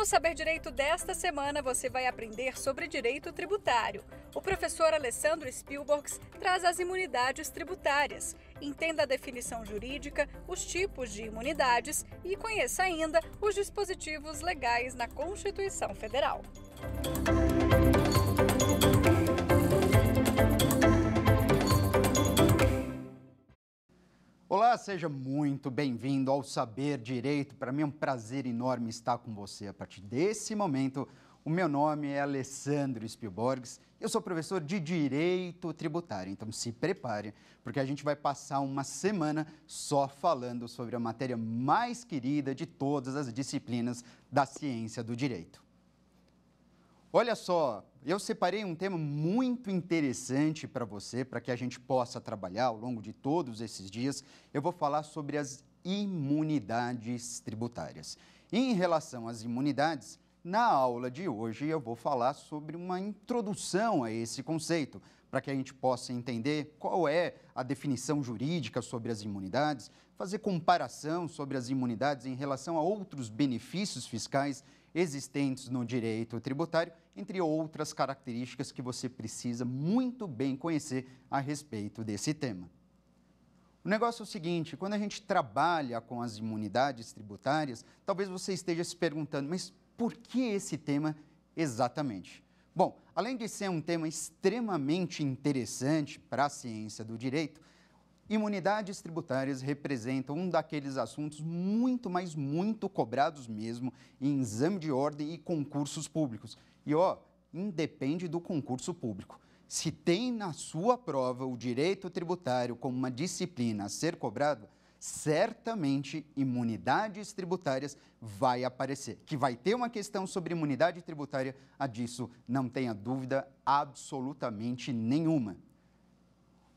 Saber Direito desta semana você vai aprender sobre direito tributário. O professor Alessandro Spielborgs traz as imunidades tributárias. Entenda a definição jurídica, os tipos de imunidades e conheça ainda os dispositivos legais na Constituição Federal. Olá, seja muito bem-vindo ao Saber Direito. Para mim é um prazer enorme estar com você. A partir desse momento, o meu nome é Alessandro Spielborgs. Eu sou professor de Direito Tributário, então se prepare, porque a gente vai passar uma semana só falando sobre a matéria mais querida de todas as disciplinas da ciência do direito. Olha só, eu separei um tema muito interessante para você, para que a gente possa trabalhar ao longo de todos esses dias. Eu vou falar sobre as imunidades tributárias. Em relação às imunidades, na aula de hoje eu vou falar sobre uma introdução a esse conceito, para que a gente possa entender qual é a definição jurídica sobre as imunidades, fazer comparação sobre as imunidades em relação a outros benefícios fiscais existentes no direito tributário, entre outras características que você precisa muito bem conhecer a respeito desse tema. O negócio é o seguinte, quando a gente trabalha com as imunidades tributárias, talvez você esteja se perguntando, mas por que esse tema exatamente? Bom, além de ser um tema extremamente interessante para a ciência do direito, imunidades tributárias representam um daqueles assuntos muito, mas muito cobrados mesmo em exame de ordem e concursos públicos. E, independe do concurso público. Se tem na sua prova o direito tributário como uma disciplina a ser cobrado, certamente imunidades tributárias vai aparecer. Que vai ter uma questão sobre imunidade tributária, disso não tenha dúvida absolutamente nenhuma.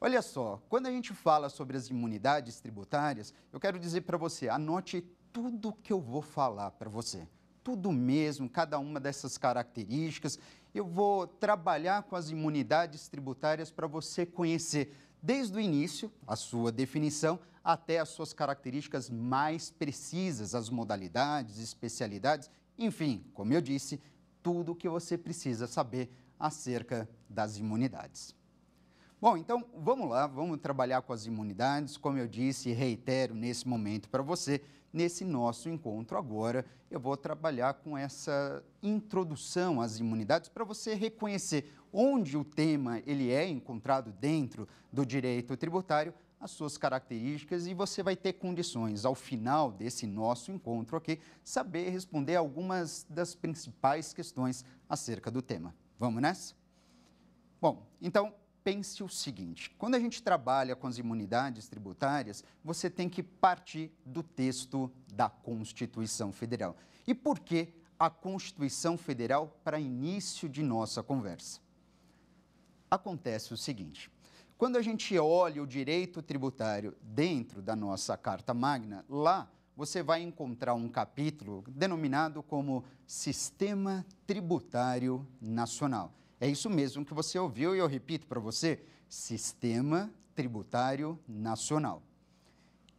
Olha só, quando a gente fala sobre as imunidades tributárias, eu quero dizer para você, anote tudo que eu vou falar para você. Tudo mesmo, cada uma dessas características. Eu vou trabalhar com as imunidades tributárias para você conhecer, desde o início, a sua definição, até as suas características mais precisas, as modalidades, especialidades, enfim, como eu disse, tudo o que você precisa saber acerca das imunidades. Bom, então vamos lá, vamos trabalhar com as imunidades, como eu disse e reitero nesse momento para você, nesse nosso encontro agora, eu vou trabalhar com essa introdução às imunidades para você reconhecer onde o tema ele é encontrado dentro do direito tributário, as suas características e você vai ter condições, ao final desse nosso encontro aqui, saber responder algumas das principais questões acerca do tema. Vamos nessa? Bom, então, pense o seguinte, quando a gente trabalha com as imunidades tributárias, você tem que partir do texto da Constituição Federal. E por que a Constituição Federal para início de nossa conversa? Acontece o seguinte, quando a gente olha o direito tributário dentro da nossa Carta Magna, lá você vai encontrar um capítulo denominado como Sistema Tributário Nacional. É isso mesmo que você ouviu e eu repito para você, Sistema Tributário Nacional.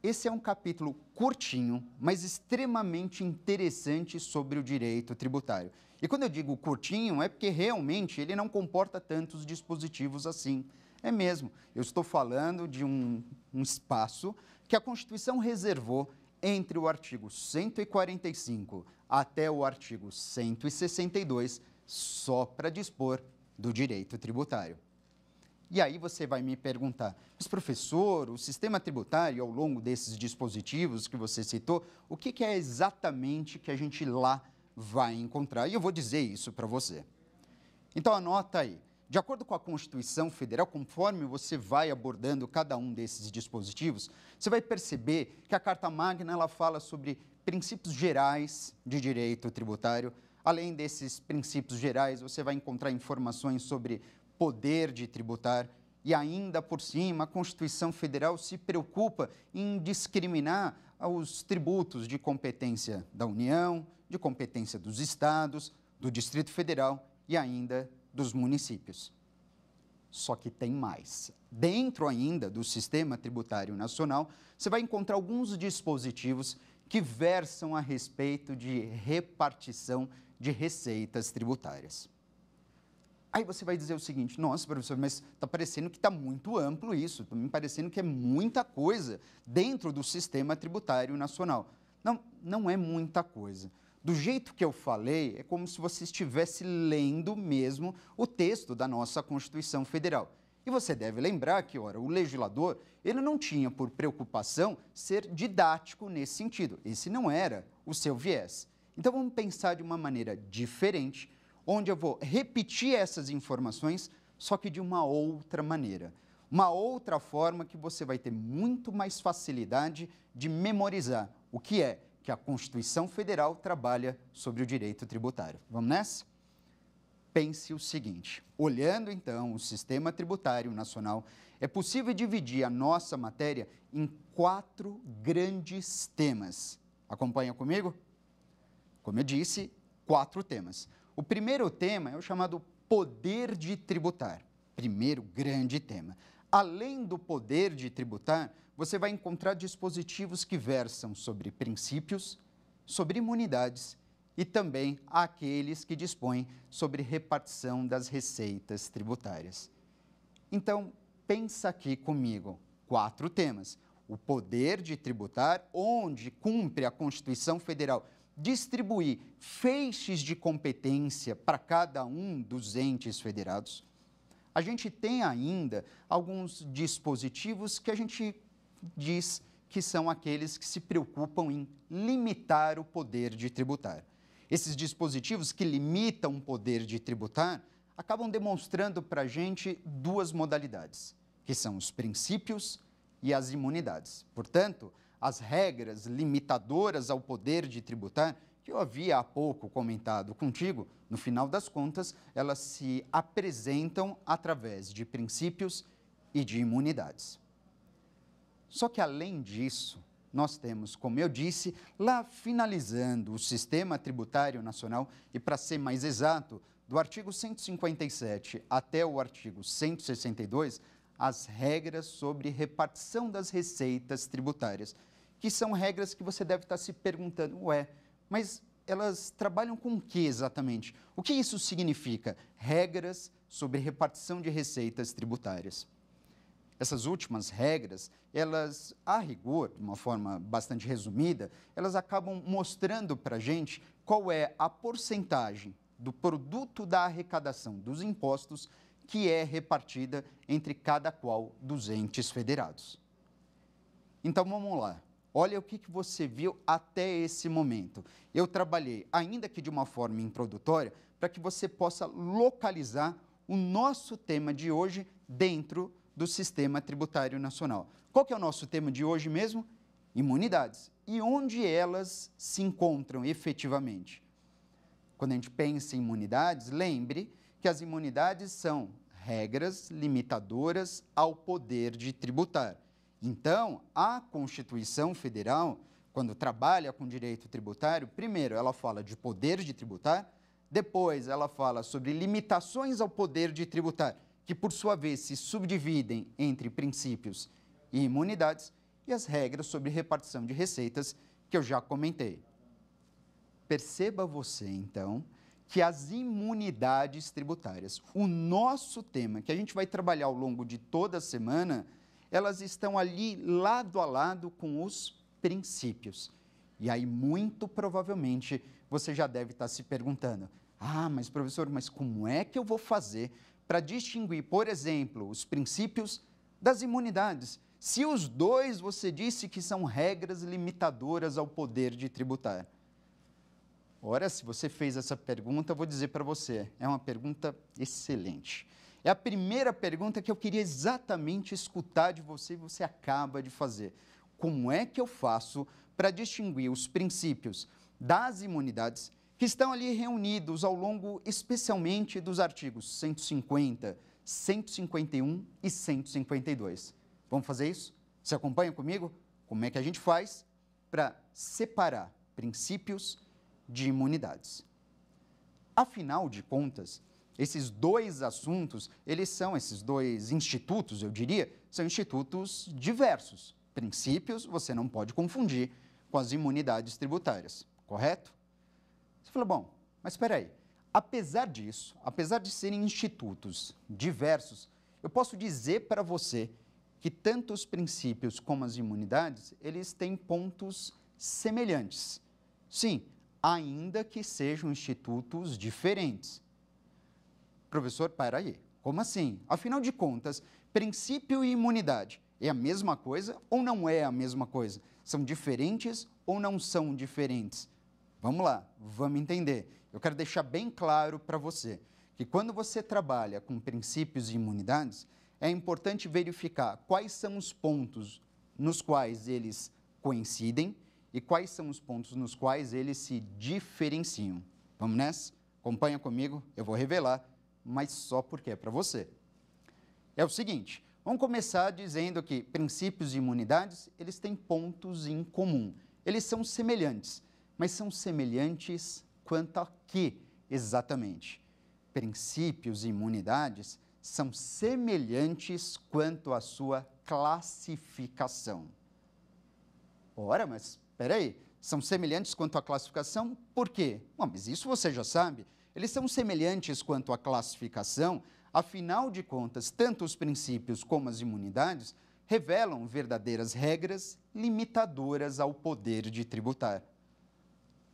Esse é um capítulo curtinho, mas extremamente interessante sobre o direito tributário. E quando eu digo curtinho, é porque realmente ele não comporta tantos dispositivos assim. É mesmo, eu estou falando de um espaço que a Constituição reservou entre o artigo 145 até o artigo 162, só para dispor do direito tributário. E aí você vai me perguntar, mas professor, o sistema tributário, ao longo desses dispositivos que você citou, o que é exatamente que a gente lá vai encontrar? E eu vou dizer isso para você. Então anota aí, de acordo com a Constituição Federal, conforme você vai abordando cada um desses dispositivos, você vai perceber que a Carta Magna ela fala sobre princípios gerais de direito tributário. Além desses princípios gerais, você vai encontrar informações sobre poder de tributar e ainda por cima a Constituição Federal se preocupa em discriminar os tributos de competência da União, de competência dos estados, do Distrito Federal e ainda dos municípios. Só que tem mais. Dentro ainda do Sistema Tributário Nacional, você vai encontrar alguns dispositivos que versam a respeito de repartição de receitas tributárias. Aí você vai dizer o seguinte: nossa, professor, mas está parecendo que está muito amplo isso, está me parecendo que é muita coisa dentro do sistema tributário nacional. Não, não é muita coisa. Do jeito que eu falei, é como se você estivesse lendo mesmo o texto da nossa Constituição Federal. E você deve lembrar que, ora, o legislador, ele não tinha por preocupação ser didático nesse sentido. Esse não era o seu viés. Então, vamos pensar de uma maneira diferente, onde eu vou repetir essas informações, só que de uma outra maneira. Uma outra forma que você vai ter muito mais facilidade de memorizar o que é que a Constituição Federal trabalha sobre o direito tributário. Vamos nessa? Pense o seguinte: olhando então o sistema tributário nacional, é possível dividir a nossa matéria em 4 grandes temas. Acompanha comigo? Como eu disse, 4 temas. O primeiro tema é o chamado poder de tributar. Primeiro grande tema. Além do poder de tributar, você vai encontrar dispositivos que versam sobre princípios, sobre imunidades e também aqueles que dispõem sobre repartição das receitas tributárias. Então, pensa aqui comigo, 4 temas. O poder de tributar, onde cumpre a Constituição Federal distribuir feixes de competência para cada um dos entes federados. A gente tem ainda alguns dispositivos que a gente diz que são aqueles que se preocupam em limitar o poder de tributar. Esses dispositivos que limitam o poder de tributar acabam demonstrando para a gente 2 modalidades, que são os princípios e as imunidades. Portanto, as regras limitadoras ao poder de tributar, que eu havia há pouco comentado contigo, no final das contas, elas se apresentam através de princípios e de imunidades. Só que, além disso, nós temos, como eu disse, lá finalizando o sistema tributário nacional, e para ser mais exato, do artigo 157 até o artigo 162, as regras sobre repartição das receitas tributárias, que são regras que você deve estar se perguntando, mas elas trabalham com o que exatamente? O que isso significa? Regras sobre repartição de receitas tributárias. Essas últimas regras, elas, a rigor, de uma forma bastante resumida, elas acabam mostrando para a gente qual é a porcentagem do produto da arrecadação dos impostos que é repartida entre cada qual dos entes federados. Então, vamos lá. Olha o que você viu até esse momento. Eu trabalhei, ainda que de uma forma introdutória, para que você possa localizar o nosso tema de hoje dentro do Sistema Tributário Nacional. Qual que é o nosso tema de hoje mesmo? Imunidades. E onde elas se encontram efetivamente? Quando a gente pensa em imunidades, lembre que as imunidades são regras limitadoras ao poder de tributar. Então, a Constituição Federal, quando trabalha com direito tributário, primeiro ela fala de poder de tributar, depois ela fala sobre limitações ao poder de tributar, que por sua vez se subdividem entre princípios e imunidades, e as regras sobre repartição de receitas, que eu já comentei. Perceba você, então, que as imunidades tributárias, o nosso tema, que a gente vai trabalhar ao longo de toda a semana, elas estão ali lado a lado com os princípios. E aí, muito provavelmente, você já deve estar se perguntando, mas professor, mas como é que eu vou fazer para distinguir, por exemplo, os princípios das imunidades? Se os dois você disse que são regras limitadoras ao poder de tributar. Ora, se você fez essa pergunta, eu vou dizer para você, é uma pergunta excelente. É a primeira pergunta que eu queria exatamente escutar de você e você acaba de fazer. Como é que eu faço para distinguir os princípios das imunidades que estão ali reunidos ao longo, especialmente, dos artigos 150, 151 e 152? Vamos fazer isso? Você acompanha comigo? Como é que a gente faz para separar princípios de imunidades? Afinal de contas, esses dois assuntos, esses dois institutos, eu diria, são institutos diversos. Princípios você não pode confundir com as imunidades tributárias, correto? Você falou, bom, mas espera aí. Apesar disso, apesar de serem institutos diversos, eu posso dizer para você que tanto os princípios como as imunidades, eles têm pontos semelhantes. Sim, ainda que sejam institutos diferentes. Professor, para aí. Como assim? Afinal de contas, princípio e imunidade é a mesma coisa ou não é a mesma coisa? São diferentes ou não são diferentes? Vamos lá, vamos entender. Eu quero deixar bem claro para você que quando você trabalha com princípios e imunidades, é importante verificar quais são os pontos nos quais eles coincidem e quais são os pontos nos quais eles se diferenciam. Vamos nessa? Acompanha comigo, eu vou revelar, mas só porque é para você. É o seguinte, vamos começar dizendo que princípios e imunidades, eles têm pontos em comum. Eles são semelhantes, mas são semelhantes quanto a quê exatamente? Princípios e imunidades são semelhantes quanto à sua classificação. Ora, mas espera aí, são semelhantes quanto à classificação? Por quê? Bom, mas isso você já sabe. Eles são semelhantes quanto à classificação, afinal de contas, tanto os princípios como as imunidades revelam verdadeiras regras limitadoras ao poder de tributar.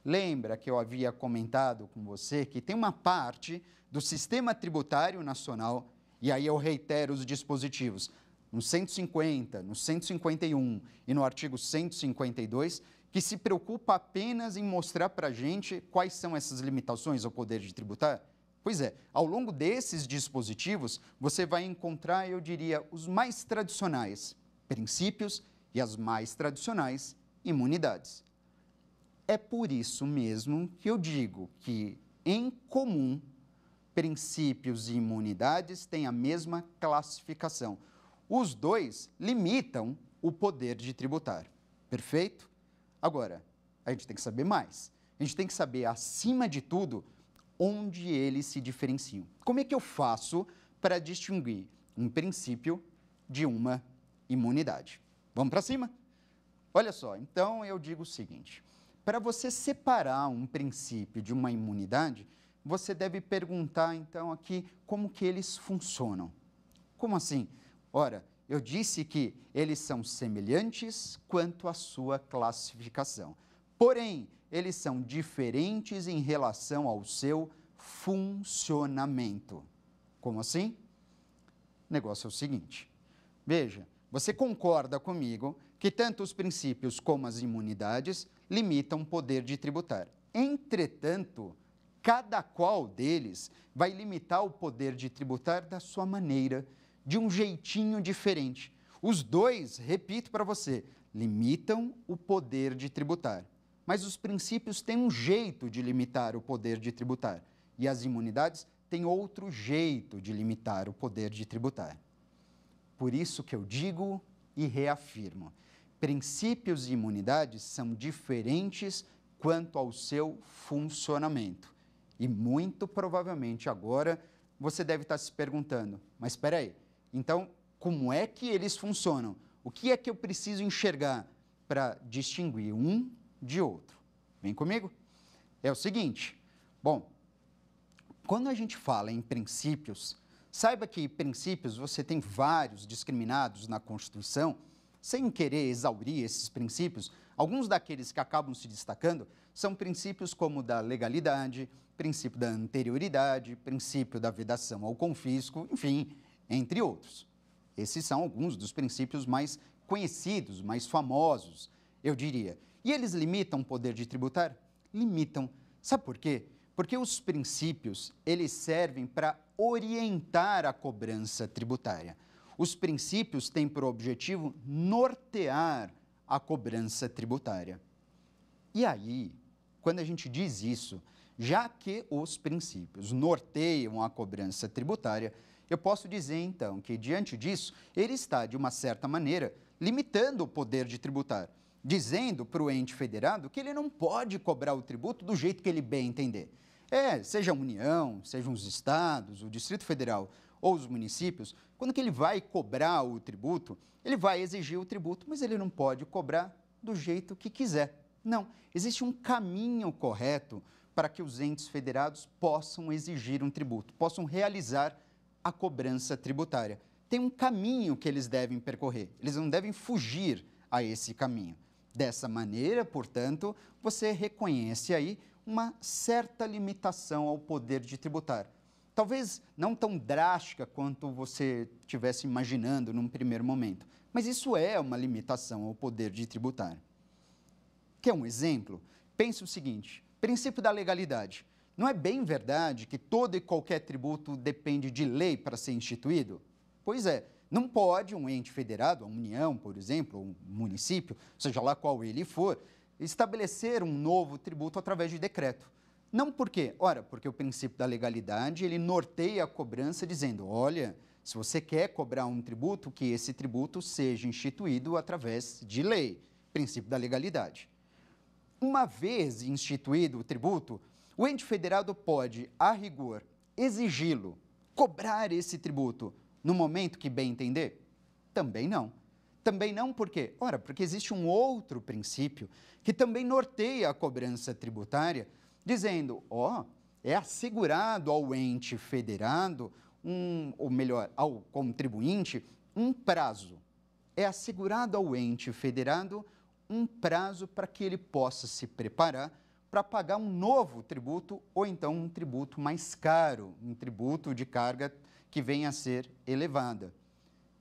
Lembra que eu havia comentado com você que tem uma parte do Sistema Tributário Nacional, e aí eu reitero os dispositivos, no 150, no 151 e no artigo 152, que se preocupa apenas em mostrar para a gente quais são essas limitações ao poder de tributar? Pois é, ao longo desses dispositivos, você vai encontrar, eu diria, os mais tradicionais princípios e as mais tradicionais imunidades. É por isso mesmo que eu digo que, em comum, princípios e imunidades têm a mesma classificação. Os dois limitam o poder de tributar. Perfeito? Agora, a gente tem que saber mais. A gente tem que saber, acima de tudo, onde eles se diferenciam. Como é que eu faço para distinguir um princípio de uma imunidade? Vamos para cima? Olha só, então eu digo o seguinte. Para você separar um princípio de uma imunidade, você deve perguntar, então, aqui como que eles funcionam. Como assim? Ora, eu disse que eles são semelhantes quanto à sua classificação. Porém, eles são diferentes em relação ao seu funcionamento. Como assim? O negócio é o seguinte. Veja, você concorda comigo que tanto os princípios como as imunidades limitam o poder de tributar. Entretanto, cada qual deles vai limitar o poder de tributar da sua maneira, de um jeitinho diferente. Os dois, repito para você, limitam o poder de tributar. Mas os princípios têm um jeito de limitar o poder de tributar e as imunidades têm outro jeito de limitar o poder de tributar. Por isso que eu digo e reafirmo, princípios e imunidades são diferentes quanto ao seu funcionamento. E muito provavelmente agora você deve estar se perguntando, mas espera aí, então como é que eles funcionam? O que é que eu preciso enxergar para distinguir um de outro? Vem comigo? É o seguinte, bom, quando a gente fala em princípios, saiba que princípios você tem vários discriminados na Constituição. Sem querer exaurir esses princípios, alguns daqueles que acabam se destacando são princípios como o da legalidade, princípio da anterioridade, princípio da vedação ao confisco, enfim, entre outros. Esses são alguns dos princípios mais conhecidos, mais famosos, eu diria. E eles limitam o poder de tributar? Limitam. Sabe por quê? Porque os princípios, eles servem para orientar a cobrança tributária. Os princípios têm por objetivo nortear a cobrança tributária. E aí, quando a gente diz isso, já que os princípios norteiam a cobrança tributária, eu posso dizer, então, que, diante disso, ele está, de uma certa maneira, limitando o poder de tributar, dizendo para o ente federado que ele não pode cobrar o tributo do jeito que ele bem entender. Seja a União, sejam os estados, o Distrito Federal ou os municípios, quando que ele vai cobrar o tributo, ele vai exigir o tributo, mas ele não pode cobrar do jeito que quiser. Não, existe um caminho correto para que os entes federados possam exigir um tributo, possam realizar a cobrança tributária. Tem um caminho que eles devem percorrer, eles não devem fugir a esse caminho. Dessa maneira, portanto, você reconhece aí uma certa limitação ao poder de tributar. Talvez não tão drástica quanto você estivesse imaginando num primeiro momento, mas isso é uma limitação ao poder de tributar. Quer um exemplo? Pense o seguinte, princípio da legalidade. Não é bem verdade que todo e qualquer tributo depende de lei para ser instituído? Pois é, não pode um ente federado, a União, por exemplo, ou um município, seja lá qual ele for, estabelecer um novo tributo através de decreto. Não por quê? Ora, porque o princípio da legalidade, ele norteia a cobrança dizendo, olha, se você quer cobrar um tributo, que esse tributo seja instituído através de lei, princípio da legalidade. Uma vez instituído o tributo, o ente federado pode, a rigor, exigi-lo, cobrar esse tributo no momento que bem entender? Também não. Também não por quê? Ora, porque existe um outro princípio que também norteia a cobrança tributária, dizendo, é assegurado ao ente federado, ou melhor, ao contribuinte, um prazo. É assegurado ao ente federado um prazo para que ele possa se preparar para pagar um novo tributo ou então um tributo mais caro, um tributo de carga que venha a ser elevada.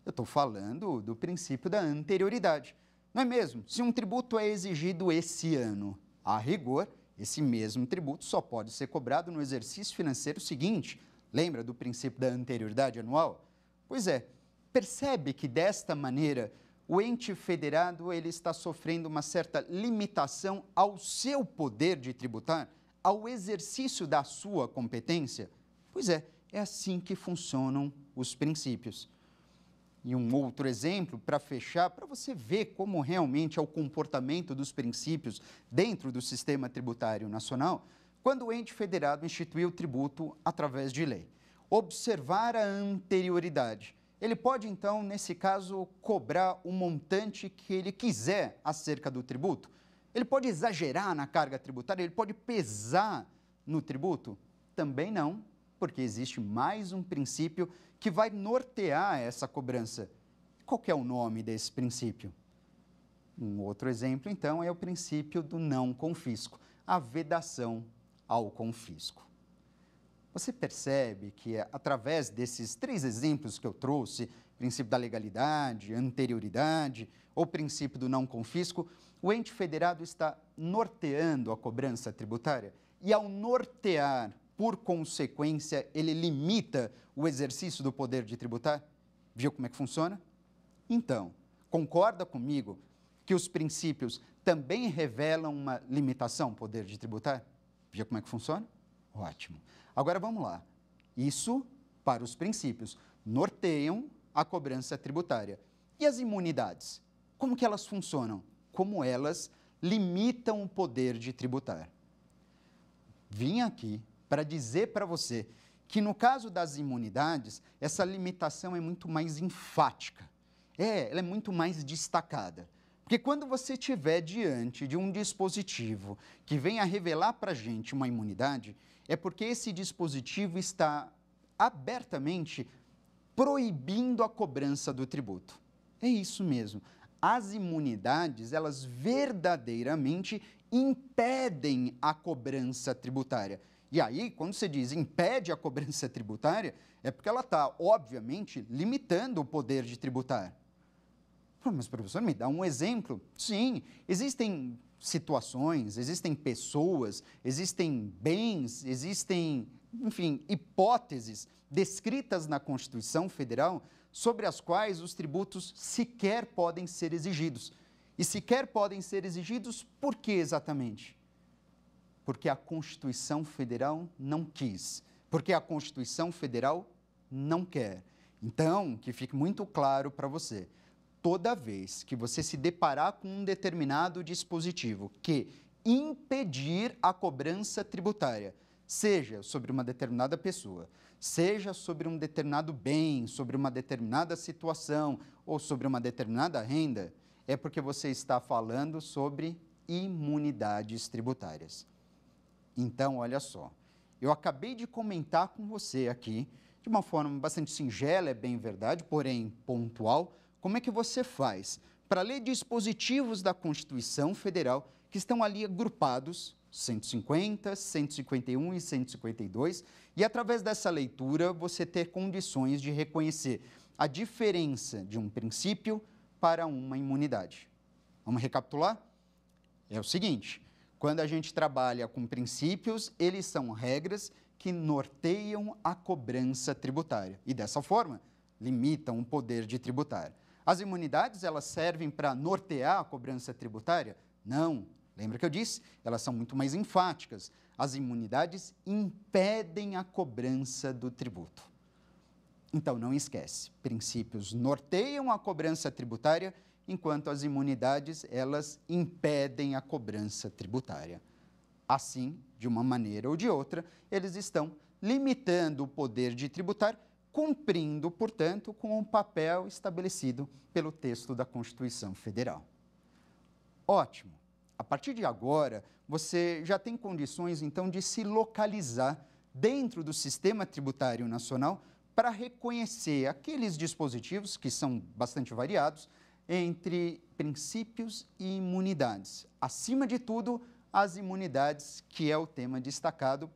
Eu estou falando do princípio da anterioridade. Não é mesmo? Se um tributo é exigido esse ano, a rigor, esse mesmo tributo só pode ser cobrado no exercício financeiro seguinte. Lembra do princípio da anterioridade anual? Pois é, percebe que desta maneira o ente federado ele está sofrendo uma certa limitação ao seu poder de tributar, ao exercício da sua competência? Pois é assim que funcionam os princípios. E um outro exemplo, para fechar, para você ver como realmente é o comportamento dos princípios dentro do sistema tributário nacional, quando o ente federado instituiu o tributo através de lei. Observar a anterioridade. Ele pode, então, nesse caso, cobrar o montante que ele quiser acerca do tributo. Ele pode exagerar na carga tributária, ele pode pesar no tributo? Também não, porque existe mais um princípio que vai nortear essa cobrança. Qual que é o nome desse princípio? Um outro exemplo, então, é o princípio do não confisco, a vedação ao confisco. Você percebe que, através desses 3 exemplos que eu trouxe, princípio da legalidade, anterioridade ou princípio do não confisco, o ente federado está norteando a cobrança tributária e, ao nortear, por consequência, ele limita o exercício do poder de tributar? Viu como é que funciona? Então, concorda comigo que os princípios também revelam uma limitação ao poder de tributar? Viu como é que funciona? Ótimo. Agora vamos lá. Isso para os princípios. Norteiam a cobrança tributária. E as imunidades? Como que elas funcionam? Como elas limitam o poder de tributar? Vim aqui para dizer para você que, no caso das imunidades, essa limitação é muito mais enfática. Ela é muito mais destacada. Porque quando você estiver diante de um dispositivo que venha revelar para a gente uma imunidade, é porque esse dispositivo está abertamente proibindo a cobrança do tributo. É isso mesmo. As imunidades, elas verdadeiramente impedem a cobrança tributária. E aí, quando você diz impede a cobrança tributária, é porque ela está, obviamente, limitando o poder de tributar. Mas, professor, me dá um exemplo. Sim, existem situações, existem pessoas, existem bens, existem, enfim, hipóteses descritas na Constituição Federal sobre as quais os tributos sequer podem ser exigidos. E sequer podem ser exigidos por que exatamente? Porque a Constituição Federal não quis, porque a Constituição Federal não quer. Então, que fique muito claro para você, toda vez que você se deparar com um determinado dispositivo que impedir a cobrança tributária, seja sobre uma determinada pessoa, seja sobre um determinado bem, sobre uma determinada situação ou sobre uma determinada renda, é porque você está falando sobre imunidades tributárias. Então, olha só, eu acabei de comentar com você aqui, de uma forma bastante singela, é bem verdade, porém pontual, como é que você faz para ler dispositivos da Constituição Federal que estão ali agrupados, 150, 151 e 152, e através dessa leitura você ter condições de reconhecer a diferença de um princípio para uma imunidade. Vamos recapitular? É o seguinte, quando a gente trabalha com princípios, eles são regras que norteiam a cobrança tributária e, dessa forma, limitam o poder de tributar. As imunidades, elas servem para nortear a cobrança tributária? Não. Lembra que eu disse? Elas são muito mais enfáticas. As imunidades impedem a cobrança do tributo. Então, não esquece, princípios norteiam a cobrança tributária, enquanto as imunidades, elas impedem a cobrança tributária. Assim, de uma maneira ou de outra, eles estão limitando o poder de tributar, cumprindo, portanto, com o papel estabelecido pelo texto da Constituição Federal. Ótimo! A partir de agora, você já tem condições, então, de se localizar dentro do sistema tributário nacional para reconhecer aqueles dispositivos, que são bastante variados, entre princípios e imunidades. Acima de tudo, as imunidades, que é o tema destacado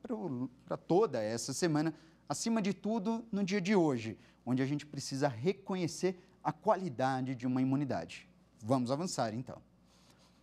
para toda essa semana, acima de tudo no dia de hoje, onde a gente precisa reconhecer a qualidade de uma imunidade. Vamos avançar, então.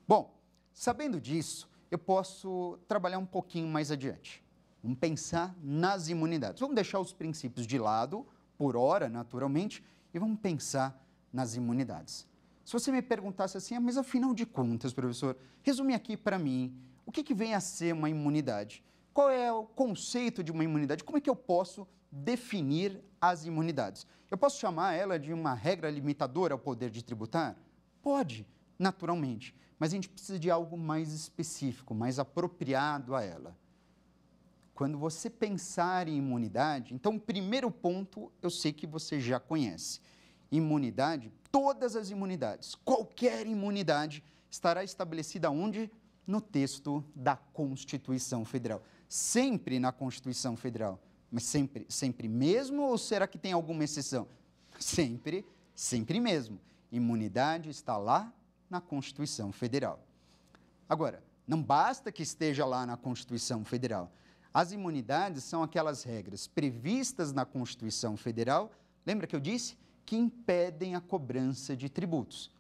Bom, sabendo disso, eu posso trabalhar um pouquinho mais adiante. Vamos pensar nas imunidades. Vamos deixar os princípios de lado, por hora, naturalmente, e vamos pensar nas imunidades. Se você me perguntasse assim, mas afinal de contas, professor, resume aqui para mim, o que vem a ser uma imunidade? Qual é o conceito de uma imunidade? Como é que eu posso definir as imunidades? Eu posso chamar ela de uma regra limitadora ao poder de tributar? Pode, naturalmente, mas a gente precisa de algo mais específico, mais apropriado a ela. Quando você pensar em imunidade, então o primeiro ponto eu sei que você já conhece. Imunidade, todas as imunidades, qualquer imunidade estará estabelecida onde? No texto da Constituição Federal. Sempre na Constituição Federal. Mas sempre mesmo ou será que tem alguma exceção? Sempre mesmo. Imunidade está lá na Constituição Federal. Agora, não basta que esteja lá na Constituição Federal. As imunidades são aquelas regras previstas na Constituição Federal, lembra que eu disse? Que impedem a cobrança de tributos.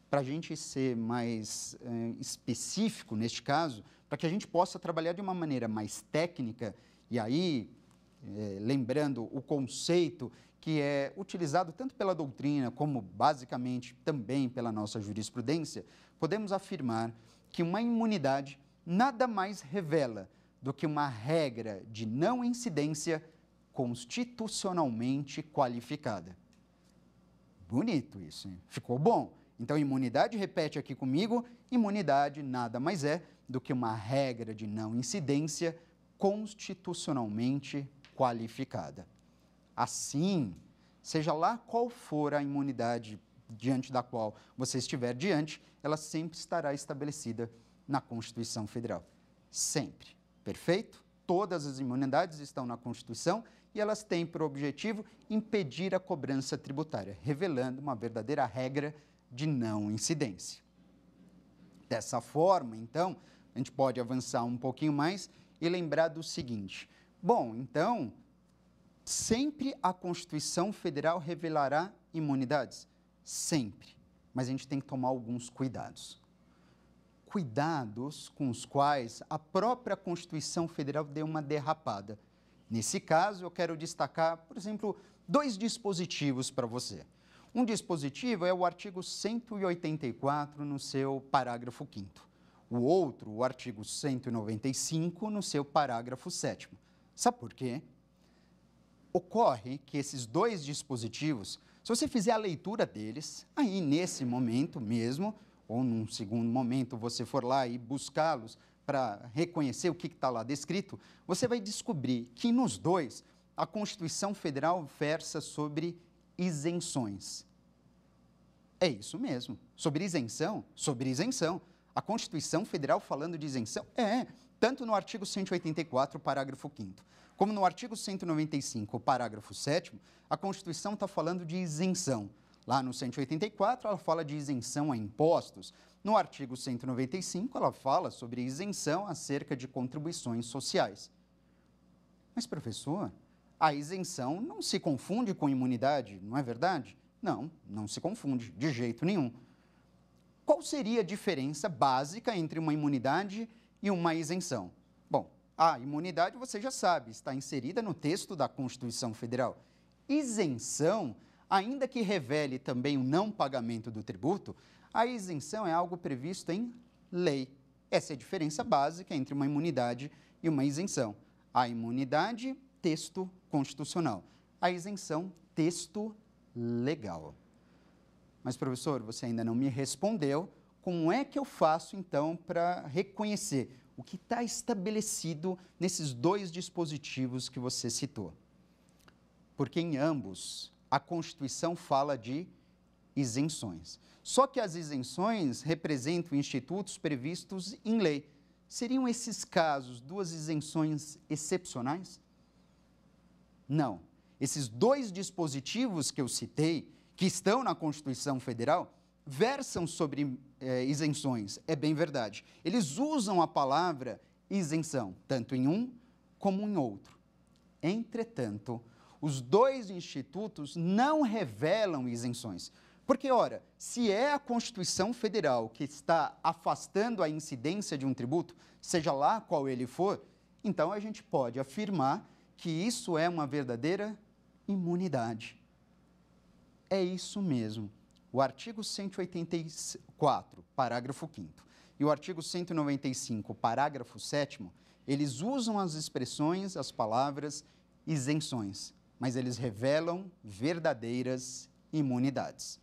Para a gente ser mais específico neste caso, para que a gente possa trabalhar de uma maneira mais técnica, e aí, lembrando o conceito que é utilizado tanto pela doutrina como basicamente também pela nossa jurisprudência, podemos afirmar que uma imunidade nada mais revela do que uma regra de não incidência constitucionalmente qualificada. Bonito isso, hein? Ficou bom? Então, imunidade, repete aqui comigo, imunidade nada mais é do que uma regra de não incidência constitucionalmente qualificada. Assim, seja lá qual for a imunidade diante da qual você estiver diante, ela sempre estará estabelecida na Constituição Federal. Sempre. Perfeito? Todas as imunidades estão na Constituição e elas têm por objetivo impedir a cobrança tributária, revelando uma verdadeira regra de não incidência. Dessa forma, então, a gente pode avançar um pouquinho mais e lembrar do seguinte. Bom, então, sempre a Constituição Federal revelará imunidades? Sempre. Mas a gente tem que tomar alguns cuidados. Cuidados com os quais a própria Constituição Federal deu uma derrapada. Nesse caso, eu quero destacar, por exemplo, 2 dispositivos para você. Um dispositivo é o artigo 184, no seu parágrafo 5º. O outro, o artigo 195, no seu parágrafo 7º. Sabe por quê? Ocorre que esses 2 dispositivos, se você fizer a leitura deles, aí nesse momento mesmo, ou num segundo momento você for lá e buscá-los para reconhecer o que está lá descrito, você vai descobrir que nos 2, a Constituição Federal versa sobre isenções. É isso mesmo, sobre isenção. A A Constituição Federal falando de isenção? Tanto no artigo 184, parágrafo 5º, como no artigo 195, parágrafo 7º, a Constituição está falando de isenção. Lá no 184, ela fala de isenção a impostos. No artigo 195, ela fala sobre isenção acerca de contribuições sociais. Mas, professor, a isenção não se confunde com imunidade, não é verdade? Não, não se confunde, de jeito nenhum. Qual seria a diferença básica entre uma imunidade e uma isenção? Bom, a imunidade, você já sabe, está inserida no texto da Constituição Federal. Isenção, ainda que revele também o não pagamento do tributo, a isenção é algo previsto em lei. Essa é a diferença básica entre uma imunidade e uma isenção. A imunidade, texto constitucional. A isenção, texto legal. Mas, professor, você ainda não me respondeu. Como é que eu faço, então, para reconhecer o que está estabelecido nesses dois dispositivos que você citou? Porque em ambos, a Constituição fala de isenções. Só que as isenções representam institutos previstos em lei. Seriam esses casos duas isenções excepcionais? Não. Esses dois dispositivos que eu citei, que estão na Constituição Federal, versam sobre isenções. É bem verdade. Eles usam a palavra isenção, tanto em um como em outro. Entretanto, os dois institutos não revelam isenções. Porque, ora, se é a Constituição Federal que está afastando a incidência de um tributo, seja lá qual ele for, então a gente pode afirmar que isso é uma verdadeira imunidade. É isso mesmo. O artigo 184, parágrafo 5º, e o artigo 195, parágrafo 7º, eles usam as expressões, as palavras isenções, mas eles revelam verdadeiras imunidades.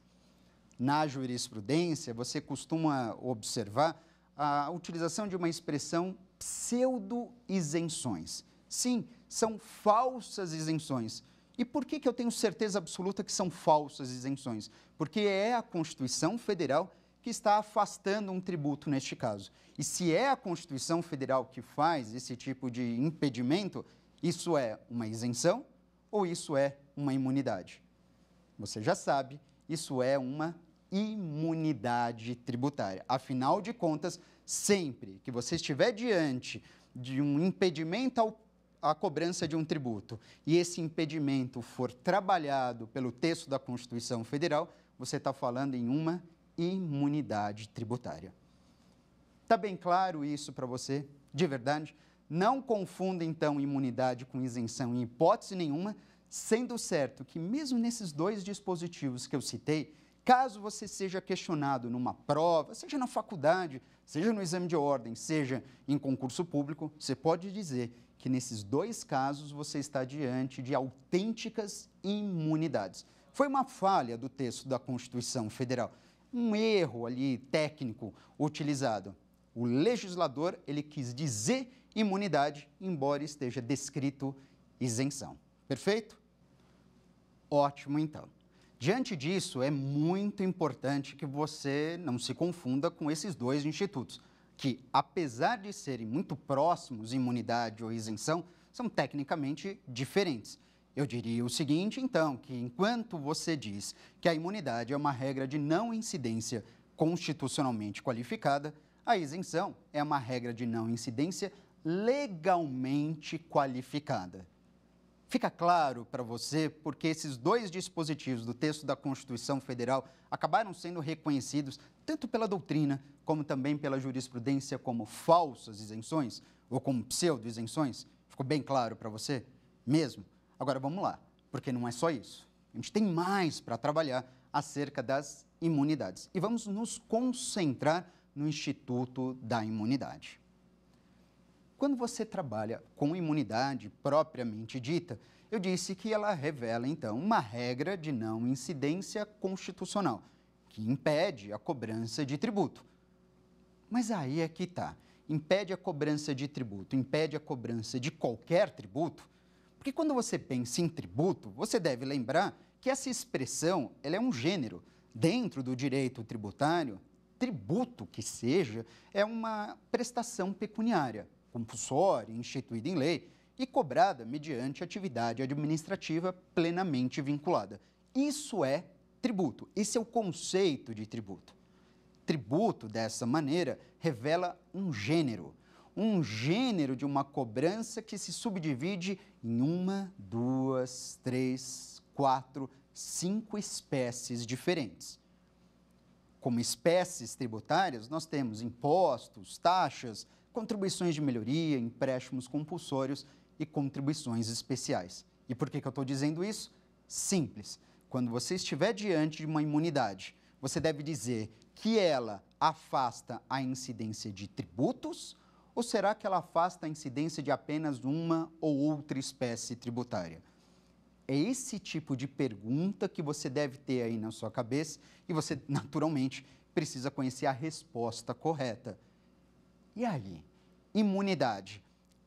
Na jurisprudência, você costuma observar a utilização de uma expressão pseudo-isenções. Sim, são falsas isenções. E por que eu tenho certeza absoluta que são falsas isenções? Porque é a Constituição Federal que está afastando um tributo neste caso. E se é a Constituição Federal que faz esse tipo de impedimento, isso é uma isenção ou isso é uma imunidade? Você já sabe, isso é uma imunidade tributária. Afinal de contas, sempre que você estiver diante de um impedimento à cobrança de um tributo e esse impedimento for trabalhado pelo texto da Constituição Federal, você está falando em uma imunidade tributária. Está bem claro isso para você? De verdade? Não confunda, então, imunidade com isenção em hipótese nenhuma, sendo certo que mesmo nesses dois dispositivos que eu citei, caso você seja questionado numa prova, seja na faculdade, seja no exame de ordem, seja em concurso público, você pode dizer que nesses dois casos você está diante de autênticas imunidades. Foi uma falha do texto da Constituição Federal, um erro ali técnico utilizado. O legislador, ele quis dizer imunidade, embora esteja descrito isenção. Perfeito? Ótimo, então. Diante disso, é muito importante que você não se confunda com esses dois institutos, que, apesar de serem muito próximos, imunidade ou isenção, são tecnicamente diferentes. Eu diria o seguinte, então, que enquanto você diz que a imunidade é uma regra de não incidência constitucionalmente qualificada, a isenção é uma regra de não incidência legalmente qualificada. Fica claro para você porque esses dois dispositivos do texto da Constituição Federal acabaram sendo reconhecidos tanto pela doutrina como também pela jurisprudência como falsas isenções ou como pseudo-isenções? Ficou bem claro para você? Mesmo? Agora vamos lá, porque não é só isso. A gente tem mais para trabalhar acerca das imunidades. E vamos nos concentrar no Instituto da Imunidade. Quando você trabalha com imunidade propriamente dita, eu disse que ela revela, então, uma regra de não incidência constitucional, que impede a cobrança de tributo. Mas aí é que está. Impede a cobrança de tributo, impede a cobrança de qualquer tributo, porque quando você pensa em tributo, você deve lembrar que essa expressão ela é um gênero. Dentro do direito tributário, tributo que seja é uma prestação pecuniária, compulsória, instituída em lei e cobrada mediante atividade administrativa plenamente vinculada. Isso é tributo. Esse é o conceito de tributo. Tributo, dessa maneira, revela um gênero de uma cobrança que se subdivide em 1, 2, 3, 4, 5 espécies diferentes. Como espécies tributárias, nós temos impostos, taxas, contribuições de melhoria, empréstimos compulsórios e contribuições especiais. E por que eu estou dizendo isso? Simples. Quando você estiver diante de uma imunidade, você deve dizer que ela afasta a incidência de tributos ou será que ela afasta a incidência de apenas uma ou outra espécie tributária? É esse tipo de pergunta que você deve ter aí na sua cabeça e você, naturalmente, precisa conhecer a resposta correta. E aí, imunidade.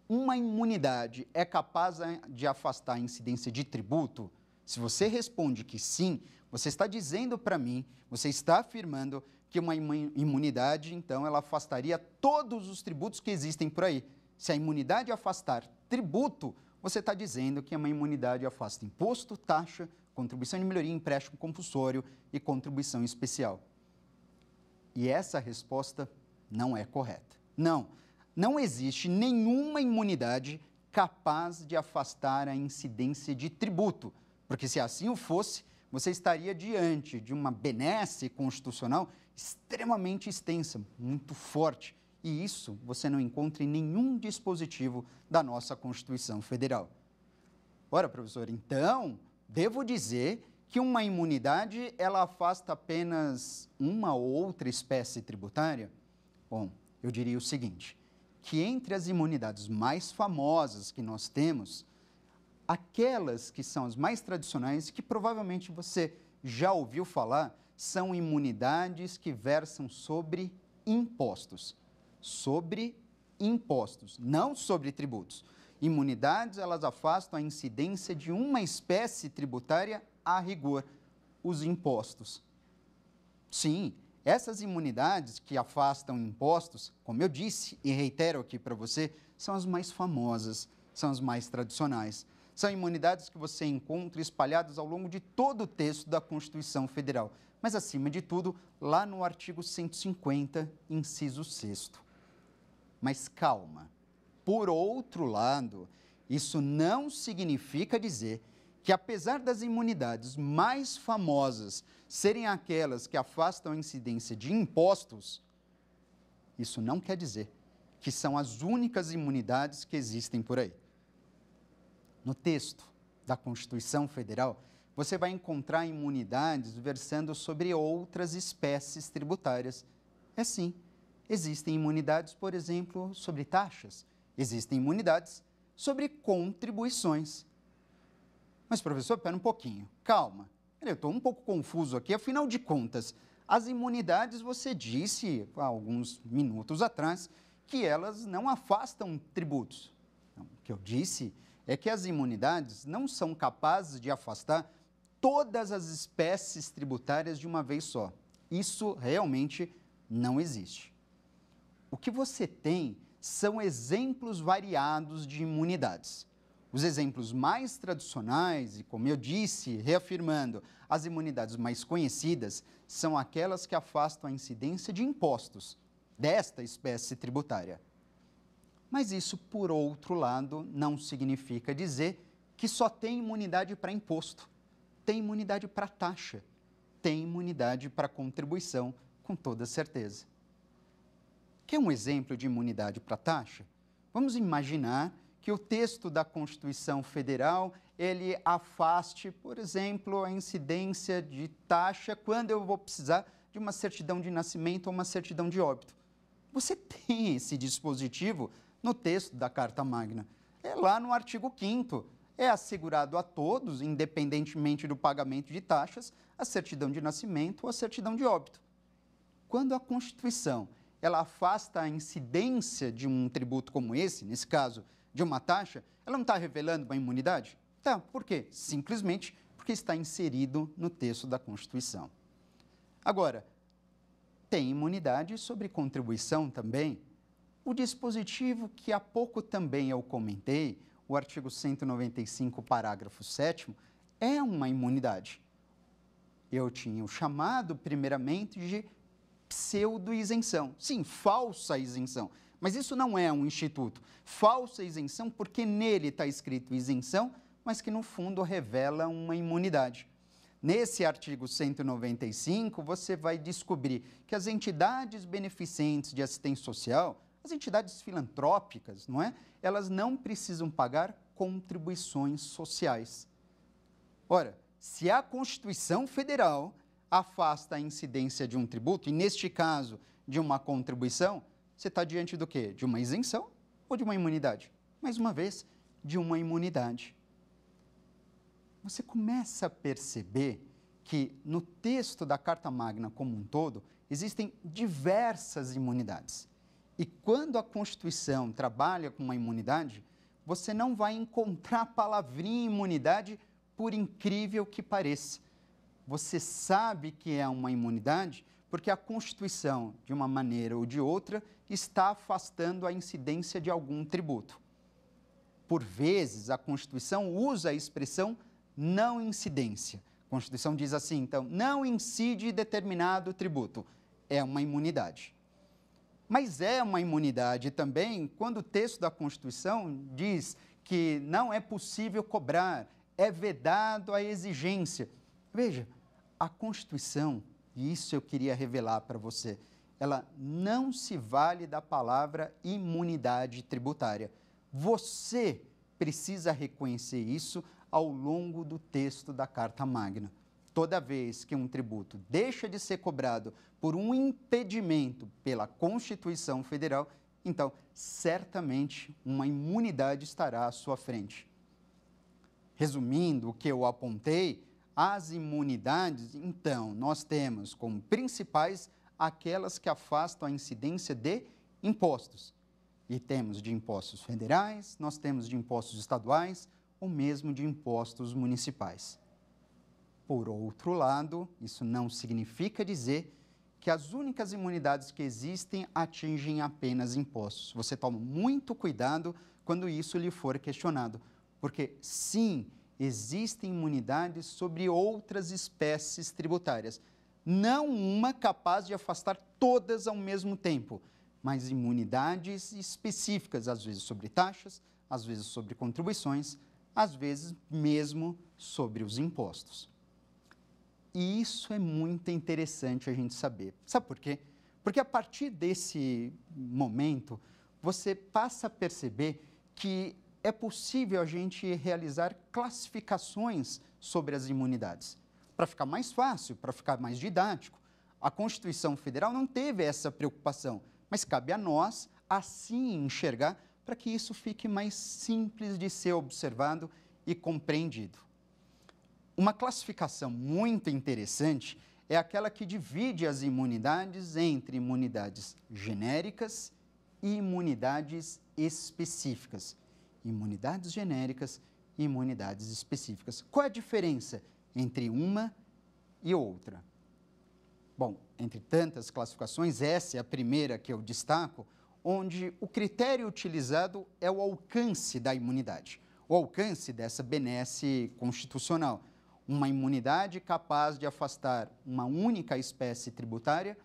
Uma imunidade é capaz de afastar a incidência de tributo? Se você responde que sim, você está dizendo para mim, você está afirmando que uma imunidade, então, ela afastaria todos os tributos que existem por aí. Se a imunidade afastar tributo, você está dizendo que uma imunidade afasta imposto, taxa, contribuição de melhoria, empréstimo compulsório e contribuição especial. E essa resposta não é correta. Não existe nenhuma imunidade capaz de afastar a incidência de tributo, porque se assim o fosse, você estaria diante de uma benesse constitucional extremamente extensa, muito forte, e isso você não encontra em nenhum dispositivo da nossa Constituição Federal. Ora, professor, então, devo dizer que uma imunidade, ela afasta apenas uma ou outra espécie tributária? Bom, eu diria o seguinte, que entre as imunidades mais famosas que nós temos, aquelas que são as mais tradicionais, que provavelmente você já ouviu falar, são imunidades que versam sobre impostos. Sobre impostos, não sobre tributos. Imunidades, elas afastam a incidência de uma espécie tributária a rigor, os impostos. Sim, essas imunidades que afastam impostos, como eu disse e reitero aqui para você, são as mais famosas, são as mais tradicionais. São imunidades que você encontra espalhadas ao longo de todo o texto da Constituição Federal, mas, acima de tudo, lá no artigo 150, inciso 6º. Mas calma, por outro lado, isso não significa dizer que, apesar das imunidades mais famosas serem aquelas que afastam a incidência de impostos, isso não quer dizer que são as únicas imunidades que existem por aí. No texto da Constituição Federal, você vai encontrar imunidades versando sobre outras espécies tributárias. É sim, existem imunidades, por exemplo, sobre taxas, existem imunidades sobre contribuições. Mas, professor, espera um pouquinho, calma, eu estou um pouco confuso aqui, afinal de contas, as imunidades, você disse há alguns minutos atrás, que elas não afastam tributos. Então, o que eu disse é que as imunidades não são capazes de afastar todas as espécies tributárias de uma vez só. Isso realmente não existe. O que você tem são exemplos variados de imunidades. Os exemplos mais tradicionais, e como eu disse, reafirmando, as imunidades mais conhecidas são aquelas que afastam a incidência de impostos desta espécie tributária. Mas isso, por outro lado, não significa dizer que só tem imunidade para imposto. Tem imunidade para taxa, tem imunidade para contribuição, com toda certeza. Quer um exemplo de imunidade para taxa? Vamos imaginar que o texto da Constituição Federal, ele afaste, por exemplo, a incidência de taxa quando eu vou precisar de uma certidão de nascimento ou uma certidão de óbito. Você tem esse dispositivo no texto da Carta Magna. É lá no artigo 5º. É assegurado a todos, independentemente do pagamento de taxas, a certidão de nascimento ou a certidão de óbito. Quando a Constituição ela afasta a incidência de um tributo como esse, nesse caso, de uma taxa, ela não está revelando uma imunidade? Tá, por quê? Simplesmente porque está inserido no texto da Constituição. Agora, tem imunidade sobre contribuição também. O dispositivo que há pouco também eu comentei, o artigo 195, parágrafo 7º, é uma imunidade. Eu tinha o chamado, primeiramente, de pseudo-isenção. Sim, falsa isenção. Mas isso não é um instituto. Falsa isenção porque nele está escrito isenção, mas que no fundo revela uma imunidade. Nesse artigo 195, você vai descobrir que as entidades beneficentes de assistência social, as entidades filantrópicas, não é? Elas não precisam pagar contribuições sociais. Ora, se a Constituição Federal afasta a incidência de um tributo, e neste caso de uma contribuição, você está diante do quê? De uma isenção ou de uma imunidade? Mais uma vez, de uma imunidade. Você começa a perceber que no texto da Carta Magna como um todo, existem diversas imunidades. E quando a Constituição trabalha com uma imunidade, você não vai encontrar a palavrinha imunidade, por incrível que pareça. Você sabe que é uma imunidade porque a Constituição, de uma maneira ou de outra, está afastando a incidência de algum tributo. Por vezes, a Constituição usa a expressão não incidência. A Constituição diz assim, então, não incide determinado tributo. É uma imunidade. Mas é uma imunidade também quando o texto da Constituição diz que não é possível cobrar, é vedado a exigência. Veja, a Constituição, e isso eu queria revelar para você, ela não se vale da palavra imunidade tributária. Você precisa reconhecer isso ao longo do texto da Carta Magna. Toda vez que um tributo deixa de ser cobrado por um impedimento pela Constituição Federal, então, certamente, uma imunidade estará à sua frente. Resumindo o que eu apontei, as imunidades, então, nós temos como principais aquelas que afastam a incidência de impostos. E temos de impostos federais, nós temos de impostos estaduais, ou mesmo de impostos municipais. Por outro lado, isso não significa dizer que as únicas imunidades que existem atingem apenas impostos. Você toma muito cuidado quando isso lhe for questionado, porque sim, existem imunidades sobre outras espécies tributárias. Não uma capaz de afastar todas ao mesmo tempo, mas imunidades específicas, às vezes sobre taxas, às vezes sobre contribuições, às vezes mesmo sobre os impostos. E isso é muito interessante a gente saber. Sabe por quê? Porque a partir desse momento, você passa a perceber que é possível a gente realizar classificações sobre as imunidades. Para ficar mais fácil, para ficar mais didático, a Constituição Federal não teve essa preocupação, mas cabe a nós, assim, enxergar para que isso fique mais simples de ser observado e compreendido. Uma classificação muito interessante é aquela que divide as imunidades entre imunidades genéricas e imunidades específicas. Imunidades genéricas e imunidades específicas. Qual é a diferença entre uma e outra? Bom, entre tantas classificações, essa é a primeira que eu destaco, onde o critério utilizado é o alcance da imunidade, o alcance dessa benesse constitucional. Uma imunidade capaz de afastar uma única espécie tributária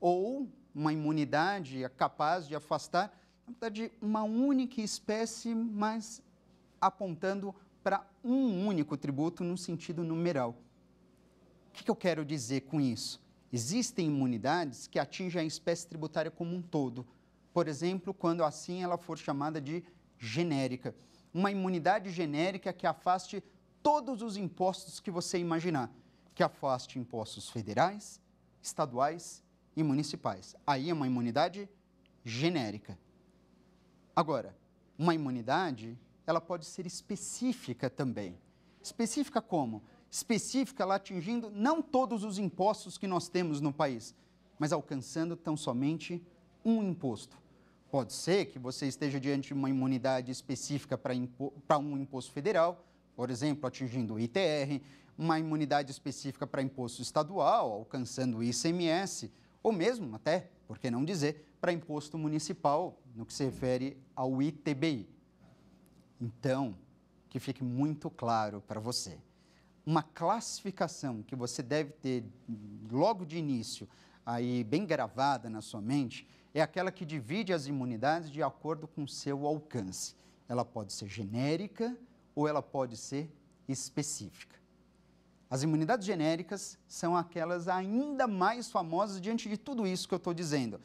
ou uma imunidade capaz de afastar, na verdade, uma única espécie, mas apontando para um único tributo no sentido numeral. O que eu quero dizer com isso? Existem imunidades que atingem a espécie tributária como um todo. Por exemplo, quando assim ela for chamada de genérica. Uma imunidade genérica que afaste todos os impostos que você imaginar, que afaste impostos federais, estaduais e municipais. Aí é uma imunidade genérica. Agora, uma imunidade, ela pode ser específica também. Específica como? Específica ela atingindo não todos os impostos que nós temos no país, mas alcançando tão somente um imposto. Pode ser que você esteja diante de uma imunidade específica para um imposto federal, por exemplo, atingindo o ITR, uma imunidade específica para imposto estadual, alcançando o ICMS, ou mesmo até, por que não dizer, para imposto municipal, no que se refere ao ITBI. Então, que fique muito claro para você. Uma classificação que você deve ter logo de início, aí bem gravada na sua mente, é aquela que divide as imunidades de acordo com o seu alcance. Ela pode ser genérica ou ela pode ser específica. As imunidades genéricas são aquelas ainda mais famosas diante de tudo isso que eu estou dizendo.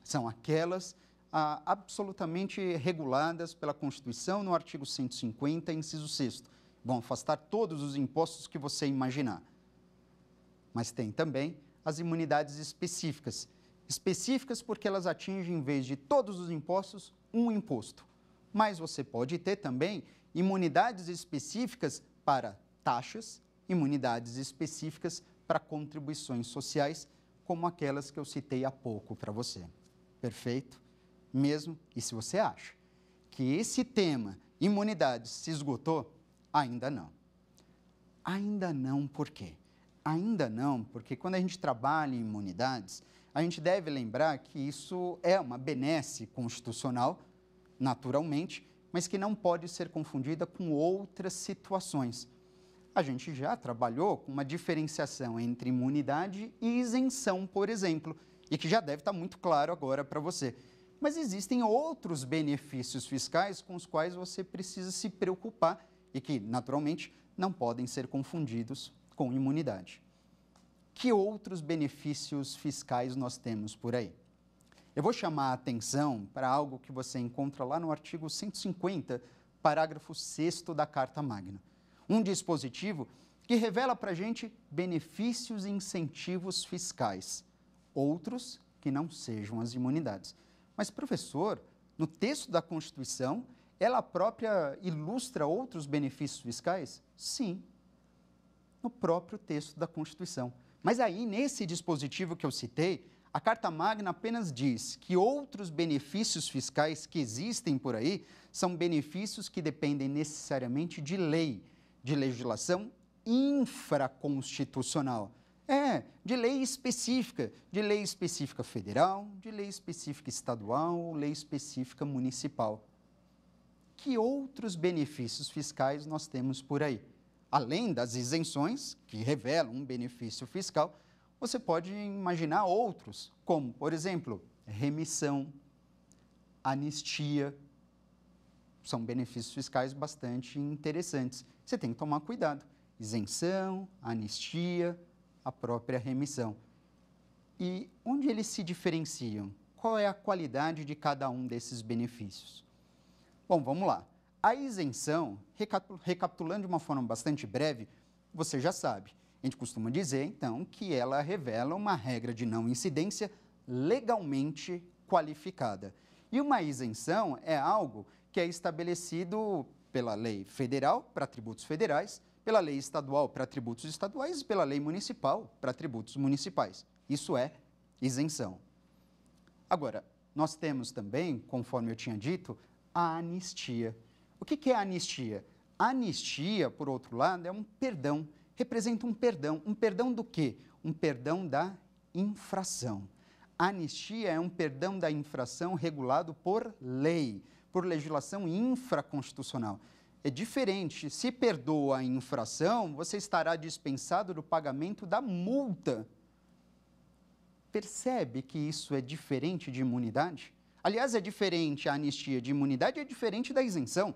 São aquelas absolutamente reguladas pela Constituição no artigo 150, inciso 6º. Vão afastar todos os impostos que você imaginar. Mas tem também as imunidades específicas. Específicas porque elas atingem, em vez de todos os impostos, um imposto. Mas você pode ter também imunidades específicas para taxas, imunidades específicas para contribuições sociais, como aquelas que eu citei há pouco para você. Perfeito? Mesmo? E se você acha que esse tema, imunidades, se esgotou, ainda não. Ainda não por quê? Ainda não porque quando a gente trabalha em imunidades, a gente deve lembrar que isso é uma benesse constitucional, naturalmente, mas que não pode ser confundida com outras situações. A gente já trabalhou com uma diferenciação entre imunidade e isenção, por exemplo, e que já deve estar muito claro agora para você. Mas existem outros benefícios fiscais com os quais você precisa se preocupar e que, naturalmente, não podem ser confundidos com imunidade. Que outros benefícios fiscais nós temos por aí? Eu vou chamar a atenção para algo que você encontra lá no artigo 150, parágrafo 6º da Carta Magna. Um dispositivo que revela para a gente benefícios e incentivos fiscais, outros que não sejam as imunidades. Mas, professor, no texto da Constituição, ela própria ilustra outros benefícios fiscais? Sim, no próprio texto da Constituição. Mas aí, nesse dispositivo que eu citei, a Carta Magna apenas diz que outros benefícios fiscais que existem por aí são benefícios que dependem necessariamente de lei, de legislação infraconstitucional. De lei específica federal, de lei específica estadual, lei específica municipal. Que outros benefícios fiscais nós temos por aí? Além das isenções, que revelam um benefício fiscal, você pode imaginar outros, como, por exemplo, remissão, anistia. São benefícios fiscais bastante interessantes. Você tem que tomar cuidado. Isenção, anistia, a própria remissão. E onde eles se diferenciam? Qual é a qualidade de cada um desses benefícios? Bom, vamos lá. A isenção, recapitulando de uma forma bastante breve, você já sabe. A gente costuma dizer, então, que ela revela uma regra de não incidência legalmente qualificada. E uma isenção é algo que é estabelecido pela lei federal para tributos federais, pela lei estadual para tributos estaduais e pela lei municipal para tributos municipais. Isso é isenção. Agora, nós temos também, conforme eu tinha dito, a anistia. O que é a anistia? A anistia, por outro lado, é um perdão, representa um perdão. Um perdão do quê? Um perdão da infração. A anistia é um perdão da infração regulado por lei, por legislação infraconstitucional. É diferente, se perdoa a infração, você estará dispensado do pagamento da multa. Percebe que isso é diferente de imunidade? Aliás, é diferente a anistia de imunidade, é diferente da isenção.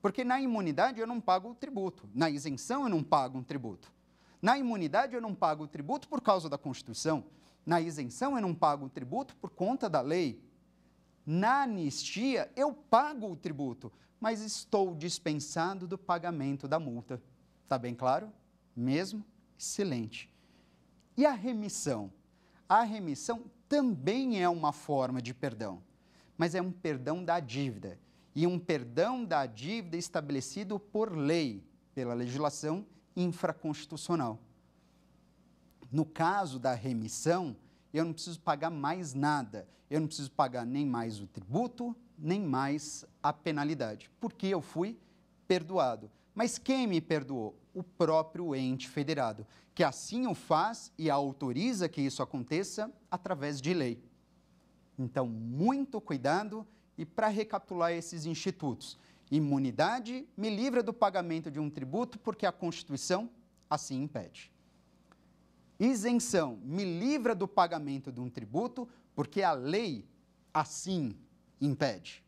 Porque na imunidade eu não pago o tributo, na isenção eu não pago um tributo. Na imunidade eu não pago o tributo por causa da Constituição, na isenção eu não pago o tributo por conta da lei. Na anistia eu pago o tributo, mas estou dispensado do pagamento da multa. Está bem claro? Mesmo? Excelente. E a remissão? A remissão também é uma forma de perdão, mas é um perdão da dívida. E um perdão da dívida estabelecido por lei, pela legislação infraconstitucional. No caso da remissão, eu não preciso pagar mais nada. Eu não preciso pagar nem mais o tributo, nem mais a penalidade, porque eu fui perdoado. Mas quem me perdoou? O próprio ente federado, que assim o faz e autoriza que isso aconteça através de lei. Então, muito cuidado. E para recapitular esses institutos, imunidade me livra do pagamento de um tributo porque a Constituição assim impede. Isenção me livra do pagamento de um tributo porque a lei assim impede.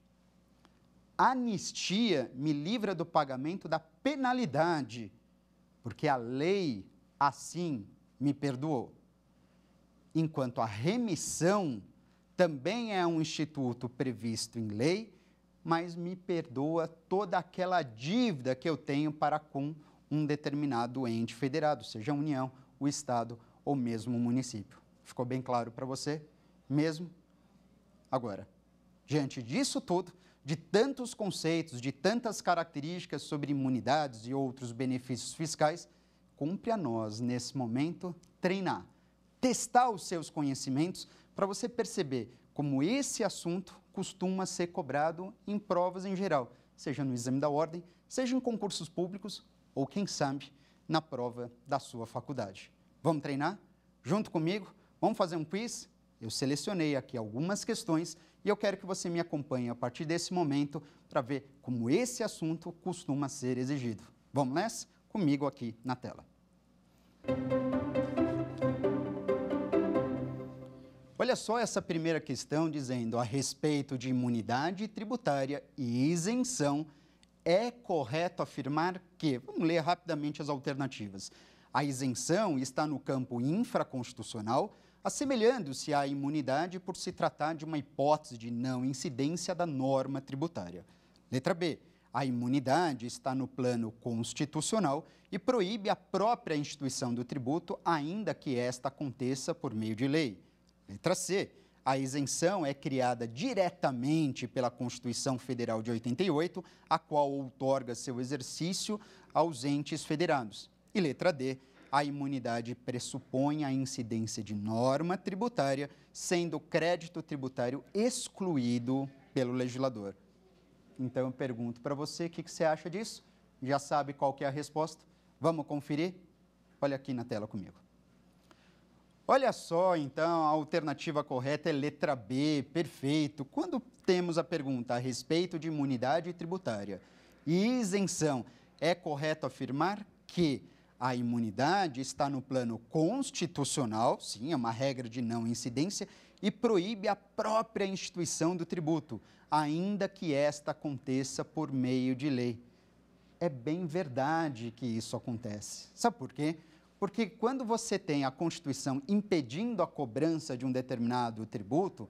Anistia me livra do pagamento da penalidade porque a lei assim me perdoou. Enquanto a remissão também é um instituto previsto em lei, mas me perdoa toda aquela dívida que eu tenho para com um determinado ente federado, seja a União, o Estado ou mesmo o município. Ficou bem claro para você mesmo? Agora, diante disso tudo, de tantos conceitos, de tantas características sobre imunidades e outros benefícios fiscais, cumpre a nós, nesse momento, treinar, testar os seus conhecimentos para você perceber como esse assunto costuma ser cobrado em provas em geral, seja no exame da ordem, seja em concursos públicos ou, quem sabe, na prova da sua faculdade. Vamos treinar? Junto comigo? Vamos fazer um quiz? Eu selecionei aqui algumas questões e eu quero que você me acompanhe a partir desse momento para ver como esse assunto costuma ser exigido. Vamos nessa? Comigo aqui na tela. Olha só essa primeira questão dizendo a respeito de imunidade tributária e isenção, é correto afirmar que, vamos ler rapidamente as alternativas, a isenção está no campo infraconstitucional, assemelhando-se à imunidade por se tratar de uma hipótese de não incidência da norma tributária. Letra B, a imunidade está no plano constitucional e proíbe a própria instituição do tributo, ainda que esta aconteça por meio de lei. Letra C, a isenção é criada diretamente pela Constituição Federal de 88, a qual outorga seu exercício aos entes federados. E letra D, a imunidade pressupõe a incidência de norma tributária, sendo o crédito tributário excluído pelo legislador. Então, eu pergunto para você, o que você acha disso? Já sabe qual que é a resposta? Vamos conferir? Olha aqui na tela comigo. Olha só, então, a alternativa correta é letra B, perfeito. Quando temos a pergunta a respeito de imunidade tributária e isenção, é correto afirmar que a imunidade está no plano constitucional, sim, é uma regra de não incidência, e proíbe a própria instituição do tributo, ainda que esta aconteça por meio de lei. É bem verdade que isso acontece. Sabe por quê? Porque quando você tem a Constituição impedindo a cobrança de um determinado tributo,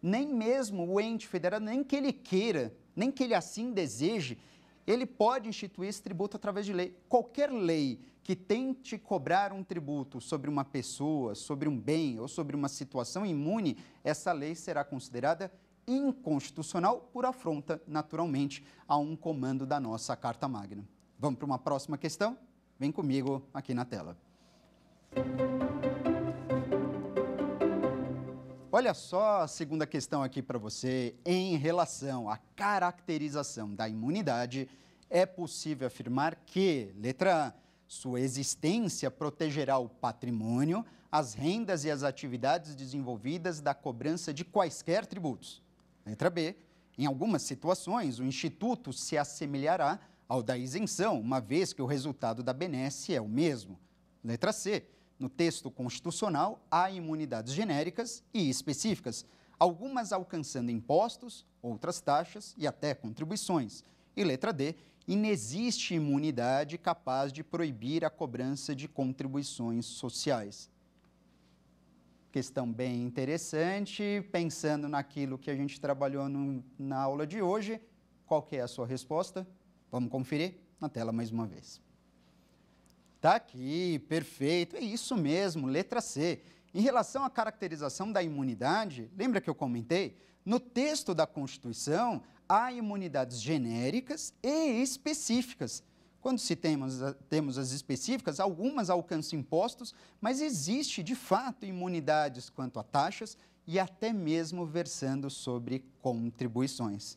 nem mesmo o ente federado, nem que ele queira, nem que ele assim deseje, ele pode instituir esse tributo através de lei. Qualquer lei que tente cobrar um tributo sobre uma pessoa, sobre um bem ou sobre uma situação imune, essa lei será considerada inconstitucional por afronta, naturalmente, a um comando da nossa Carta Magna. Vamos para uma próxima questão? Vem comigo aqui na tela. Olha só a segunda questão aqui para você. Em relação à caracterização da imunidade, é possível afirmar que, letra A, sua existência protegerá o patrimônio, as rendas e as atividades desenvolvidas da cobrança de quaisquer tributos. Letra B, em algumas situações, o Instituto se assemelhará ao da isenção, uma vez que o resultado da benesse é o mesmo. Letra C, no texto constitucional, há imunidades genéricas e específicas, algumas alcançando impostos, outras taxas e até contribuições. E letra D, inexiste imunidade capaz de proibir a cobrança de contribuições sociais. Questão bem interessante, pensando naquilo que a gente trabalhou na aula de hoje, qual que é a sua resposta? Vamos conferir na tela mais uma vez. Tá aqui, perfeito, é isso mesmo, letra C. Em relação à caracterização da imunidade, lembra que eu comentei? No texto da Constituição, há imunidades genéricas e específicas. Quando temos as específicas, algumas alcançam impostos, mas existe, de fato, imunidades quanto a taxas e até mesmo versando sobre contribuições.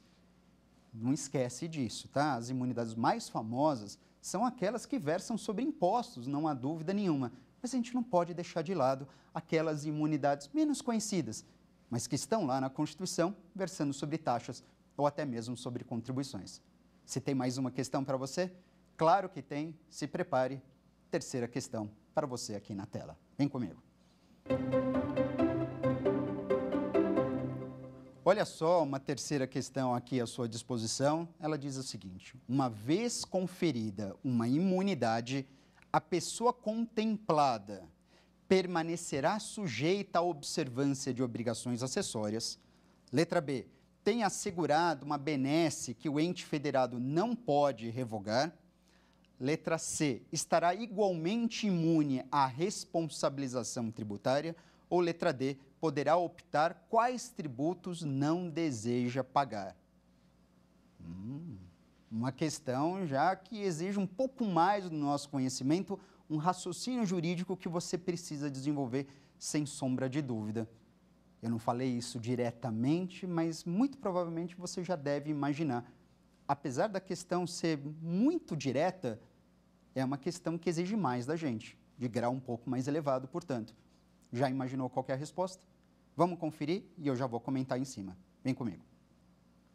não esquece disso, tá? As imunidades mais famosas são aquelas que versam sobre impostos, não há dúvida nenhuma. Mas a gente não pode deixar de lado aquelas imunidades menos conhecidas, mas que estão lá na Constituição, versando sobre taxas ou até mesmo sobre contribuições. Se tem mais uma questão para você? Claro que tem, se prepare. Terceira questão para você aqui na tela. Vem comigo. Olha só, uma terceira questão aqui à sua disposição. Ela diz o seguinte: uma vez conferida uma imunidade, a pessoa contemplada permanecerá sujeita à observância de obrigações acessórias. Letra B. Tem assegurado uma benesse que o ente federado não pode revogar. Letra C. Estará igualmente imune à responsabilização tributária. Ou letra D. Poderá optar quais tributos não deseja pagar. Uma questão já que exige um pouco mais do nosso conhecimento, um raciocínio jurídico que você precisa desenvolver sem sombra de dúvida. Eu não falei isso diretamente, mas muito provavelmente você já deve imaginar. Apesar da questão ser muito direta, é uma questão que exige mais da gente, de grau um pouco mais elevado, portanto. Já imaginou qual que é a resposta? Vamos conferir e eu já vou comentar em cima. Vem comigo.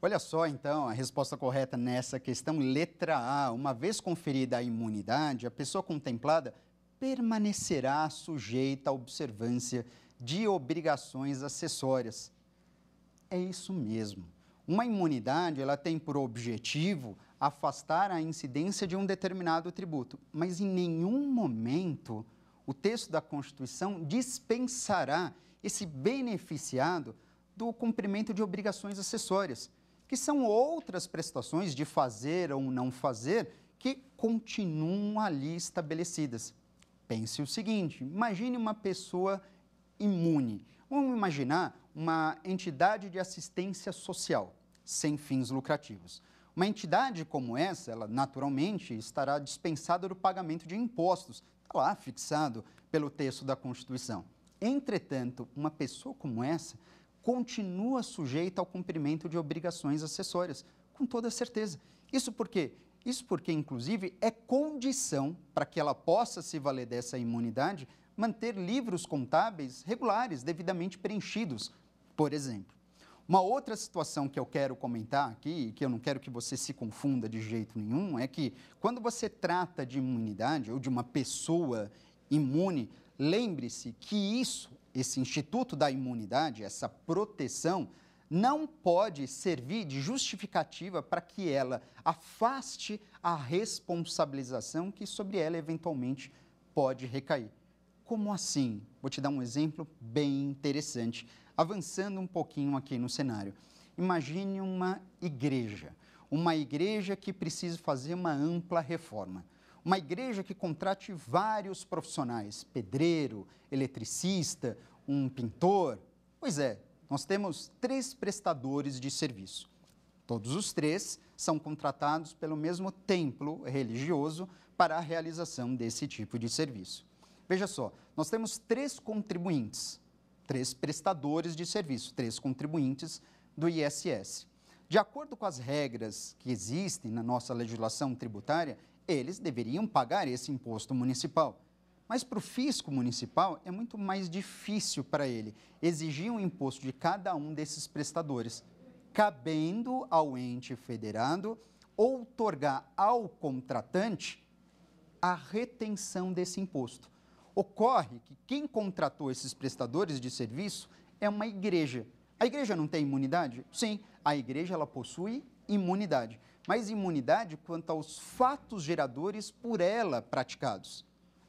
Olha só, então, a resposta correta nessa questão, letra A. Uma vez conferida a imunidade, a pessoa contemplada permanecerá sujeita à observância de obrigações acessórias. É isso mesmo. Uma imunidade, ela tem por objetivo afastar a incidência de um determinado tributo, mas em nenhum momento o texto da Constituição dispensará esse beneficiado do cumprimento de obrigações acessórias, que são outras prestações de fazer ou não fazer que continuam ali estabelecidas. Pense o seguinte, imagine uma pessoa imune. Vamos imaginar uma entidade de assistência social, sem fins lucrativos. Uma entidade como essa, ela naturalmente estará dispensada do pagamento de impostos, está lá fixado pelo texto da Constituição. Entretanto, uma pessoa como essa continua sujeita ao cumprimento de obrigações acessórias, com toda certeza. Isso por quê? Isso porque, inclusive, é condição para que ela possa se valer dessa imunidade, manter livros contábeis regulares, devidamente preenchidos, por exemplo. Uma outra situação que eu quero comentar aqui, que eu não quero que você se confunda de jeito nenhum, é que quando você trata de imunidade ou de uma pessoa imune, lembre-se que esse instituto da imunidade, essa proteção, não pode servir de justificativa para que ela afaste a responsabilização que sobre ela eventualmente pode recair. Como assim? Vou te dar um exemplo bem interessante. Avançando um pouquinho aqui no cenário. Imagine uma igreja que precisa fazer uma ampla reforma. Uma igreja que contrate vários profissionais, pedreiro, eletricista, um pintor. Pois é, nós temos 3 prestadores de serviço. Todos os 3 são contratados pelo mesmo templo religioso para a realização desse tipo de serviço. Veja só, nós temos 3 contribuintes, 3 prestadores de serviço, 3 contribuintes do ISS. De acordo com as regras que existem na nossa legislação tributária, eles deveriam pagar esse imposto municipal. Mas para o fisco municipal é muito mais difícil para ele exigir um imposto de cada um desses prestadores, cabendo ao ente federado outorgar ao contratante a retenção desse imposto. Ocorre que quem contratou esses prestadores de serviço é uma igreja. A igreja não tem imunidade? Sim, a igreja ela possui imunidade, mas imunidade quanto aos fatos geradores por ela praticados.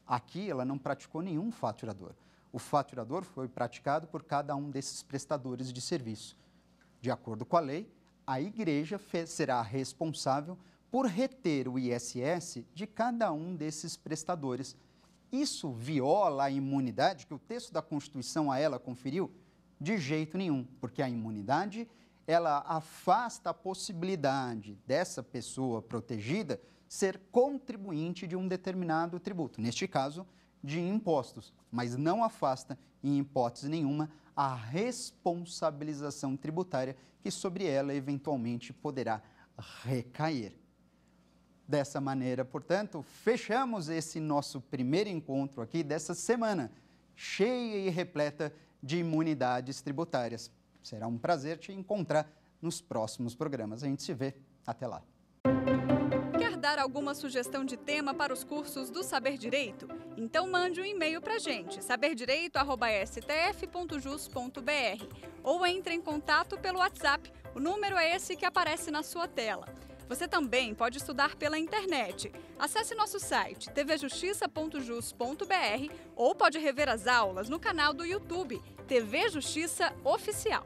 Aqui ela não praticou nenhum fato gerador. O fato gerador foi praticado por cada um desses prestadores de serviço. De acordo com a lei, a igreja será responsável por reter o ISS de cada um desses prestadores. Isso viola a imunidade que o texto da Constituição a ela conferiu? De jeito nenhum, porque a imunidade, ela afasta a possibilidade dessa pessoa protegida ser contribuinte de um determinado tributo, neste caso, de impostos, mas não afasta, em hipótese nenhuma, a responsabilização tributária que sobre ela, eventualmente, poderá recair. Dessa maneira, portanto, fechamos esse nosso primeiro encontro aqui dessa semana, cheia e repleta de imunidades tributárias. Será um prazer te encontrar nos próximos programas. A gente se vê. Até lá. Quer dar alguma sugestão de tema para os cursos do Saber Direito? Então mande um e-mail para a gente, saberdireito@stf.jus.br, ou entre em contato pelo WhatsApp. O número é esse que aparece na sua tela. Você também pode estudar pela internet. Acesse nosso site tvjustiça.jus.br ou pode rever as aulas no canal do YouTube TV Justiça Oficial.